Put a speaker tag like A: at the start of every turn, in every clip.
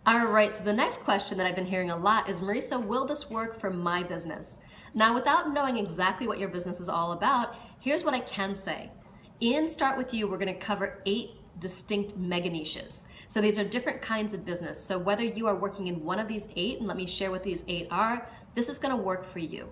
A: All right, so the next question that I've been hearing a lot is, Marisa, will this work for my business? Now, without knowing exactly what your business is all about, here's what I can say. In Start With You, we're gonna cover 8 distinct mega niches. So these are different kinds of business. So whether you are working in one of these 8, and let me share what these 8 are, this is gonna work for you.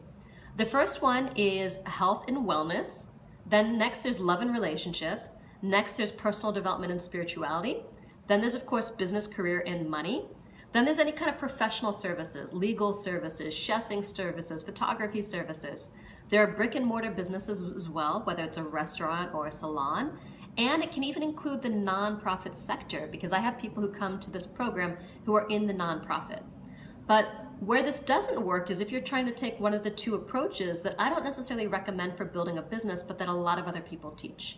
A: The first one is health and wellness. Then next there's love and relationship. Next there's personal development and spirituality. Then there's of course business, career, and money. Then there's any kind of professional services, legal services, chefing services, photography services. There are brick and mortar businesses as well, whether it's a restaurant or a salon. And it can even include the nonprofit sector, because I have people who come to this program who are in the nonprofit. But where this doesn't work is if you're trying to take one of the 2 approaches that I don't necessarily recommend for building a business, but that a lot of other people teach.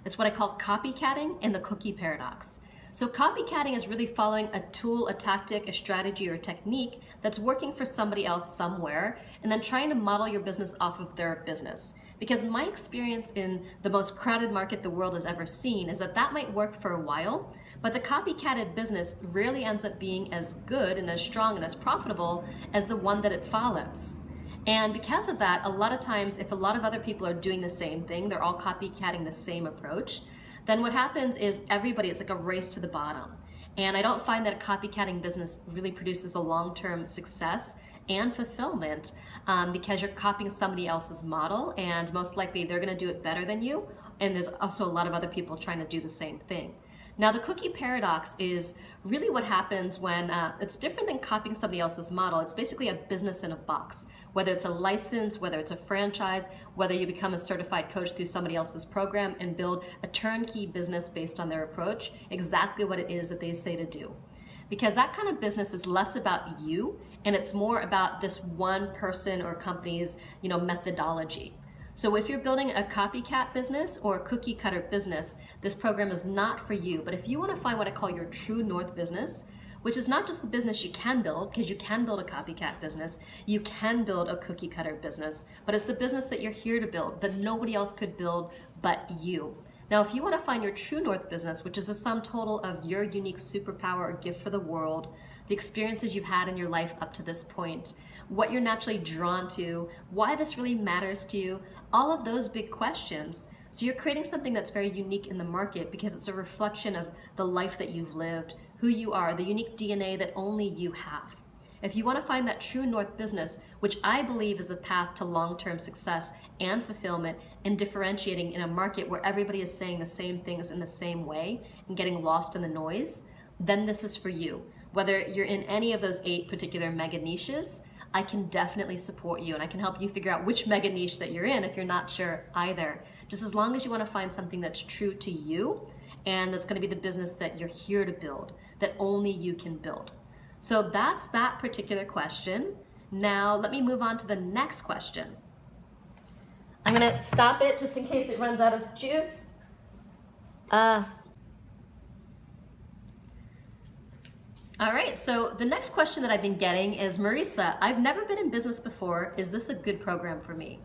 A: It's what I call copycatting and the cookie paradox. So copycatting is really following a tool, a tactic, a strategy, or a technique that's working for somebody else somewhere, and then trying to model your business off of their business. Because my experience in the most crowded market the world has ever seen is that that might work for a while, but the copycatted business rarely ends up being as good and as strong and as profitable as the one that it follows. And because of that, a lot of times, if a lot of other people are doing the same thing, they're all copycatting the same approach, then what happens is everybody, it's like a race to the bottom. And I don't find that a copycatting business really produces the long-term success and fulfillment because you're copying somebody else's model, and most likely they're gonna do it better than you, and there's also a lot of other people trying to do the same thing. Now, the cookie paradox is really what happens when it's different than copying somebody else's model. It's basically a business in a box, whether it's a license, whether it's a franchise, whether you become a certified coach through somebody else's program and build a turnkey business based on their approach, exactly what it is that they say to do. Because that kind of business is less about you, and it's more about this one person or company's, methodology. So if you're building a copycat business or a cookie cutter business, this program is not for you. But if you want to find what I call your true north business, which is not just the business you can build, because you can build a copycat business, you can build a cookie cutter business, but it's the business that you're here to build, that nobody else could build but you. Now, if you want to find your true north business, which is the sum total of your unique superpower or gift for the world, the experiences you've had in your life up to this point, what you're naturally drawn to, why this really matters to you, all of those big questions. So you're creating something that's very unique in the market because it's a reflection of the life that you've lived, who you are, the unique DNA that only you have. If you want to find that true north business, which I believe is the path to long-term success and fulfillment and differentiating in a market where everybody is saying the same things in the same way and getting lost in the noise, then this is for you. Whether you're in any of those 8 particular mega niches, I can definitely support you, and I can help you figure out which mega niche that you're in if you're not sure either. Just as long as you want to find something that's true to you and that's going to be the business that you're here to build, that only you can build. So that's that particular question. Now let me move on to the next question. I'm going to stop it just in case it runs out of juice. All right, so the next question that I've been getting is, Marisa, I've never been in business before. Is this a good program for me?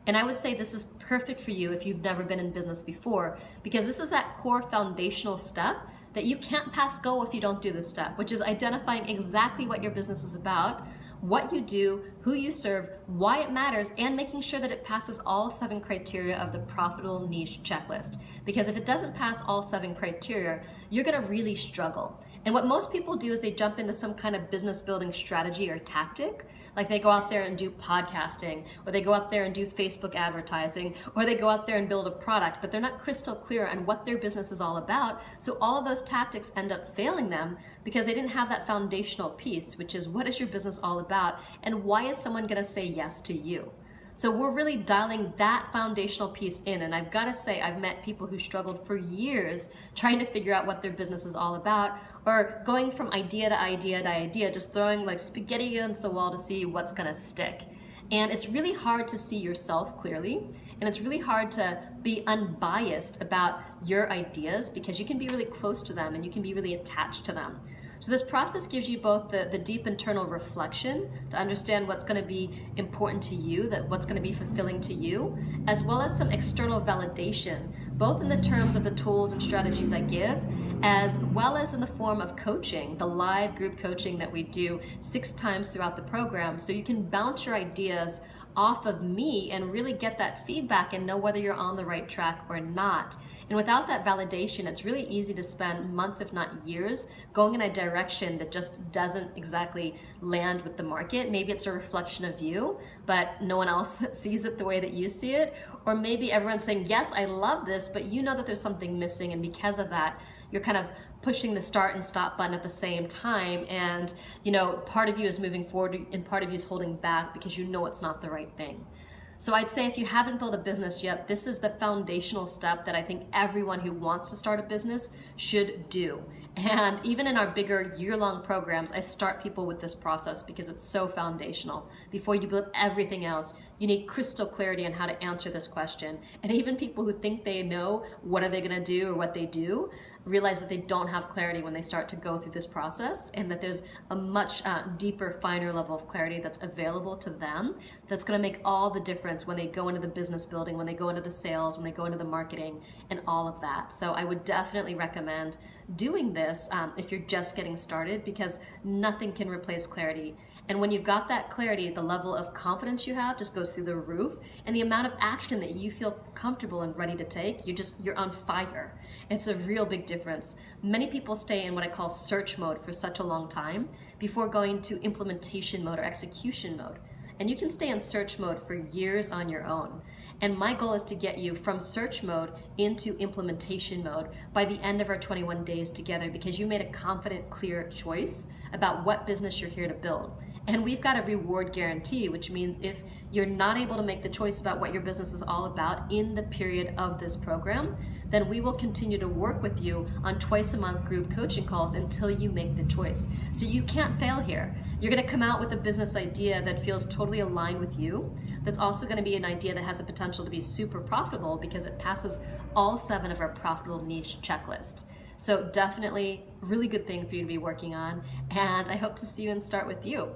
A: And I would say this is perfect for you if you've never been in business before, because this is that core foundational step that you can't pass go if you don't do this step, which is identifying exactly what your business is about, what you do, who you serve, why it matters, and making sure that it passes all 7 criteria of the profitable niche checklist. Because if it doesn't pass all 7 criteria, you're gonna really struggle. And what most people do is they jump into some kind of business building strategy or tactic. Like they go out there and do podcasting, or they go out there and do Facebook advertising, or they go out there and build a product, but they're not crystal clear on what their business is all about. So all of those tactics end up failing them because they didn't have that foundational piece, which is, what is your business all about, and why is someone gonna say yes to you? So we're really dialing that foundational piece in, and I've got to say, I've met people who struggled for years trying to figure out what their business is all about, or going from idea to idea to idea, just throwing like spaghetti against the wall to see what's going to stick. And it's really hard to see yourself clearly, and it's really hard to be unbiased about your ideas because you can be really close to them and you can be really attached to them. So this process gives you both the deep internal reflection to understand what's going to be important to you, that what's going to be fulfilling to you, as well as some external validation, both in the terms of the tools and strategies I give, as well as in the form of coaching, the live group coaching that we do 6 times throughout the program, so you can bounce your ideas off of me and really get that feedback and know whether you're on the right track or not. And without that validation, it's really easy to spend months, if not years, going in a direction that just doesn't exactly land with the market. Maybe it's a reflection of you, but no one else sees it the way that you see it. Or maybe everyone's saying, yes, I love this, but you know that there's something missing, and because of that, you're kind of pushing the start and stop button at the same time, and part of you is moving forward and part of you is holding back because you know it's not the right thing. So I'd say if you haven't built a business yet, this is the foundational step that I think everyone who wants to start a business should do. And even in our bigger year-long programs, I start people with this process because it's so foundational. Before you build everything else, you need crystal clarity on how to answer this question. And even people who think they know what are they going to do or what they do, realize that they don't have clarity when they start to go through this process, and that there's a much deeper, finer level of clarity that's available to them that's going to make all the difference when they go into the business building, when they go into the sales, when they go into the marketing, and all of that. So I would definitely recommend doing this if you're just getting started, because nothing can replace clarity. And when you've got that clarity, the level of confidence you have just goes through the roof, and the amount of action that you feel comfortable and ready to take, you're on fire. It's a real big difference. Many people stay in what I call search mode for such a long time before going to implementation mode or execution mode. And you can stay in search mode for years on your own. And my goal is to get you from search mode into implementation mode by the end of our 21 days together, because you made a confident, clear choice about what business you're here to build. And we've got a reward guarantee, which means if you're not able to make the choice about what your business is all about in the period of this program, then we will continue to work with you on twice-a-month group coaching calls until you make the choice. So you can't fail here. You're going to come out with a business idea that feels totally aligned with you, that's also going to be an idea that has a potential to be super profitable because it passes all 7 of our profitable niche checklist. So definitely really good thing for you to be working on, and I hope to see you and start with you.